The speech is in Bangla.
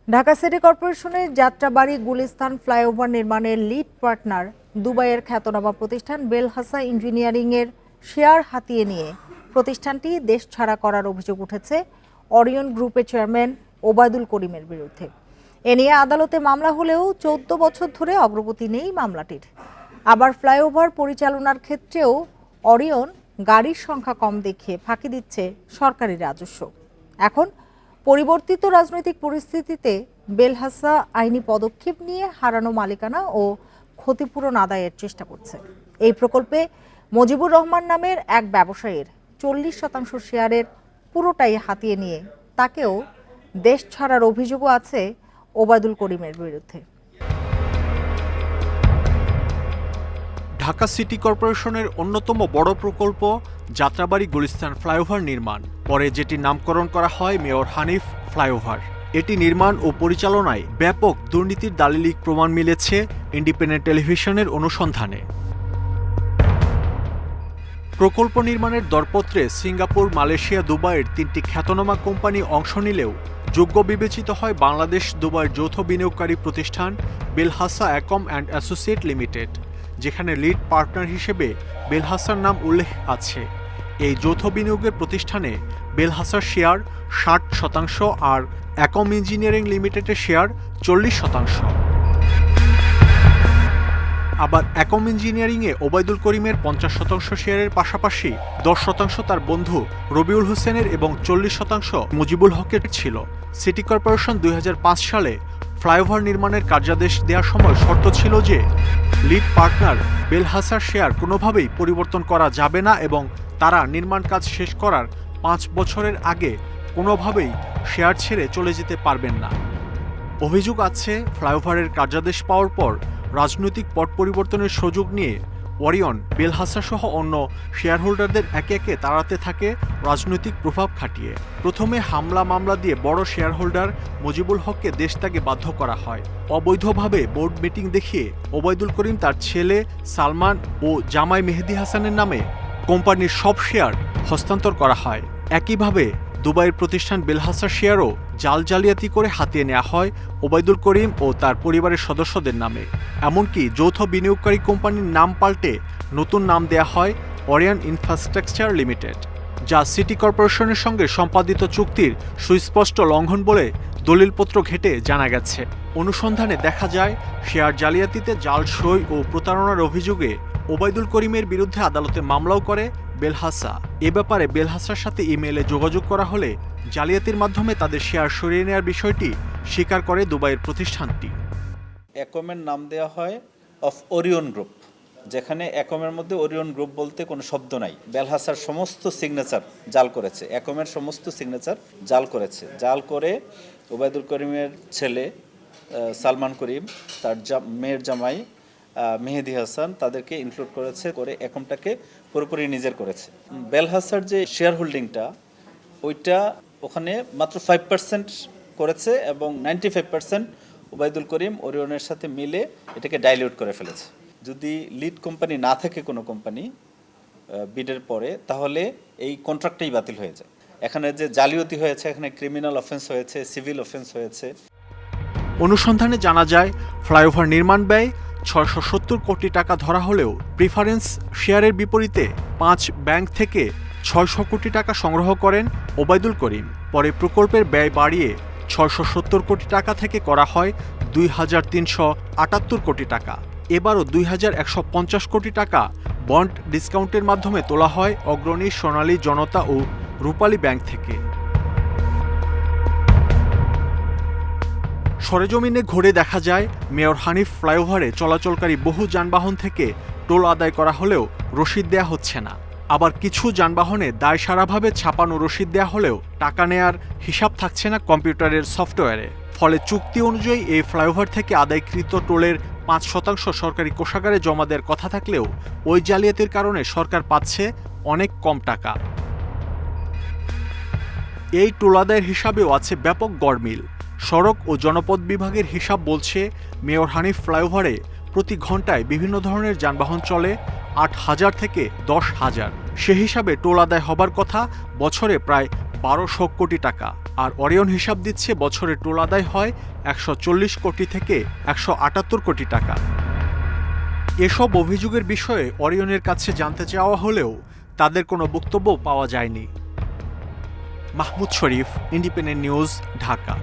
ঢাকা সিটি কর্পোরেশনের যাত্রাবাড়ী গুলিস্তান ফ্লাইওভার নির্মাণের লিড পার্টনার দুবাইয়ের খ্যাতনামা প্রতিষ্ঠান বেলহাসা ইঞ্জিনিয়ারিং এর শেয়ার হাতিয়ে নিয়ে প্রতিষ্ঠানটি দেশ ছাড়া করার অভিযোগ উঠেছে অরিয়ন গ্রুপের চেয়ারম্যান ওবায়দুল করিমের বিরুদ্ধে। এ নিয়ে আদালতে মামলা হলেও 14 বছর ধরে অগ্রগতি নেই মামলাটির। আবার ফ্লাইওভার পরিচালনার ক্ষেত্রেও অরিয়ন গাড়ির সংখ্যা কম দেখিয়ে ফাঁকি দিচ্ছে সরকারি রাজস্ব। এখন পরিবর্তিত রাজনৈতিক পরিস্থিতিতে বেলহাসা আইনি পদক্ষেপ নিয়ে হারানো মালিকানা ও ক্ষতিপূরণ আদায়ের চেষ্টা করছে। এই প্রকল্পে মুজিবুর রহমান নামের এক ব্যবসায়ীর 40% শেয়ারের পুরোটাই হাতিয়ে নিয়ে তাকেও দেশ ছাড়ার অভিযোগও আছে ওবায়দুল করিমের বিরুদ্ধে। ঢাকা সিটি কর্পোরেশনের অন্যতম বড় প্রকল্প যাত্রাবাড়ী গুলিস্তান ফ্লাইওভার নির্মাণ, পরে যেটি নামকরণ করা হয় মেয়র হানিফ ফ্লাইওভার। এটি নির্মাণ ও পরিচালনায় ব্যাপক দুর্নীতির দালিলিক প্রমাণ মিলেছে ইন্ডিপেন্ডেন্ট টেলিভিশনের অনুসন্ধানে। প্রকল্প নির্মাণের দরপত্রে সিঙ্গাপুর, মালয়েশিয়া, দুবাইয়ের 3টি খ্যাতনামা কোম্পানি অংশ নিলেও যোগ্য বিবেচিত হয় বাংলাদেশ দুবাইয়ের যৌথ বিনিয়োগকারী প্রতিষ্ঠান বেলহাসা অ্যাকম অ্যান্ড অ্যাসোসিয়েট লিমিটেড, যেখানে লিড পার্টনার হিসেবে বেলহাসার নাম উল্লেখ আছে। এই যৌথ বিনিয়োগের প্রতিষ্ঠানে বেলহাসার শেয়ার 60% আর অ্যাকম ইঞ্জিনিয়ারিং লিমিটেডের শেয়ার 40%। আবার অ্যাকম ইঞ্জিনিয়ারিংয়ে ওবায়দুল করিমের 50% শেয়ারের পাশাপাশি 10% তার বন্ধু রবিউল হোসেনের এবং 40% মুজিবুল হকের ছিল। সিটি কর্পোরেশন 2005 সালে ফ্লাইওভার নির্মাণের কার্যাদেশ দেওয়ার সময় শর্ত ছিল যে লিড পার্টনার বেলহাসার শেয়ার কোনোভাবেই পরিবর্তন করা যাবে না এবং তারা নির্মাণ কাজ শেষ করার 5 বছরের আগে কোনোভাবেই শেয়ার ছেড়ে চলে যেতে পারবেন না। অভিযোগ আছে ফ্লাইওভারের কার্যাদেশ পাওয়ার পর রাজনৈতিক পট পরিবর্তনের সুযোগ নিয়ে অরিয়ন বেলহাসা সহ অন্য শেয়ারহোল্ডারদের একে একে তাড়াতে থাকে রাজনৈতিক প্রভাব খাটিয়ে। প্রথমে হামলা মামলা দিয়ে বড় শেয়ারহোল্ডার মুজিবুল হককে দেশ ত্যাগে বাধ্য করা হয়। অবৈধভাবে বোর্ড মিটিং দেখিয়ে ওবায়দুল করিম তার ছেলে সালমান ও জামাই মেহেদি হাসানের নামে কোম্পানির সব শেয়ার হস্তান্তর করা হয়। একইভাবে দুবাইয়ের প্রতিষ্ঠান বেলহাসার শেয়ারও জাল জালিয়াতি করে হাতিয়ে নেওয়া হয় ওবায়দুল করিম ও তার পরিবারের সদস্যদের নামে। এমনকি যৌথ বিনিয়োগকারী কোম্পানির নাম পাল্টে নতুন নাম দেয়া হয় অরিয়ন ইনফ্রাস্ট্রাকচার লিমিটেড, যা সিটি কর্পোরেশনের সঙ্গে সম্পাদিত চুক্তির সুস্পষ্ট লঙ্ঘন বলে দলিলপত্র ঘেঁটে জানা গেছে। অনুসন্ধানে দেখা যায় শেয়ার জালিয়াতিতে জাল সই ও প্রতারণার অভিযোগে ওবায়দুল করিমের বিরুদ্ধে আদালতে মামলাও করে বেলহাসা। এ ব্যাপারে বেলহাসার সাথে ইমেইলে যোগাযোগ করা হলে জালিয়াতির মাধ্যমে তাদের শেয়ার সরিয়ে নেওয়ার বিষয়টি স্বীকার করে দুবাইয়ের প্রতিষ্ঠানটি। অ্যাকমের নাম দেওয়া হয় অফ ওরিয়ন গ্রুপ, যেখানে অ্যাকমের মধ্যে ওরিয়ন গ্রুপ বলতে কোনো শব্দ নাই। বেলহাসার সমস্ত সিগনেচার জাল করেছে, অ্যাকমের সমস্ত সিগনেচার জাল করেছে। জাল করে ওবায়দুল করিমের ছেলে সালমান করিম, তার মেয়ের জামাই মেহেদি হাসান, তাদেরকে ইনক্লুড করেছে, করে অ্যাকমটাকে পুরোপুরি নিজের করেছে। বেলহাসার যে শেয়ার হোল্ডিংটা ওইটা ওখানে মাত্র 5% করেছে এবং 95% ওবায়দুল করিম ওরিয়নের সাথে মিলে এটাকে ডাইলিউট করে ফেলেছে। যদি লিড কোম্পানি না থাকে কোনো কোম্পানি বিডের পরে, তাহলে এই কন্ট্রাক্টটাই বাতিল হয়ে যায়। এখানে যে জালিয়াতি হয়েছে, এখানে ক্রিমিনাল অফেন্স হয়েছে, সিভিল অফেন্স হয়েছে। অনুসন্ধানে জানা যায় ফ্লাইওভার নির্মাণ ব্যয় 670 কোটি টাকা ধরা হলেও প্রিফারেন্স শেয়ারের বিপরীতে 5 ব্যাংক থেকে 600 কোটি টাকা সংগ্রহ করেন ওবায়দুল করিম। পরে প্রকল্পের ব্যয় বাড়িয়ে 670 কোটি টাকা থেকে করা হয় 2378 কোটি টাকা। এবারও 2150 কোটি টাকা বন্ড ডিসকাউন্টের মাধ্যমে তোলা হয় অগ্রণী, সোনালী, জনতা ও রূপালী ব্যাংক থেকে। সরেজমিনে ঘুরে দেখা যায় মেয়র হানিফ ফ্লাইওভারে চলাচলকারী বহু যানবাহন থেকে টোল আদায় করা হলেও রসিদ দেয়া হচ্ছে না। আবার কিছু যানবাহনে দায়সারাভাবে ছাপানো রসিদ দেয়া হলেও টাকা নেয়ার হিসাব থাকছে না কম্পিউটারের সফটওয়্যারে। ফলে চুক্তি অনুযায়ী এই ফ্লাইওভার থেকে আদায়কৃত টোলের 5% সরকারি কোষাগারে জমা দেওয়ার কথা থাকলেও ওই জালিয়াতির কারণে সরকার পাচ্ছে অনেক কম টাকা। এই টোল আদায়ের হিসাবেও আছে ব্যাপক গড়মিল। সড়ক ও জনপথ বিভাগের হিসাব বলছে মেয়র হানিফ ফ্লাইওভারে প্রতি ঘন্টায় বিভিন্ন ধরনের যানবাহন চলে 8,000 থেকে 10,000। সে হিসাবে টোল আদায় হবার কথা বছরে প্রায় 1200 কোটি টাকা। আর অরিয়ন হিসাব দিচ্ছে বছরে টোল আদায় হয় 140 কোটি থেকে 178 কোটি টাকা। এসব অভিযোগের বিষয়ে অরিয়নের কাছে জানতে চাওয়া হলেও তাদের কোনো বক্তব্য পাওয়া যায়নি। মাহমুদ শরীফ, ইন্ডিপেন্ডেন্ট নিউজ, ঢাকা।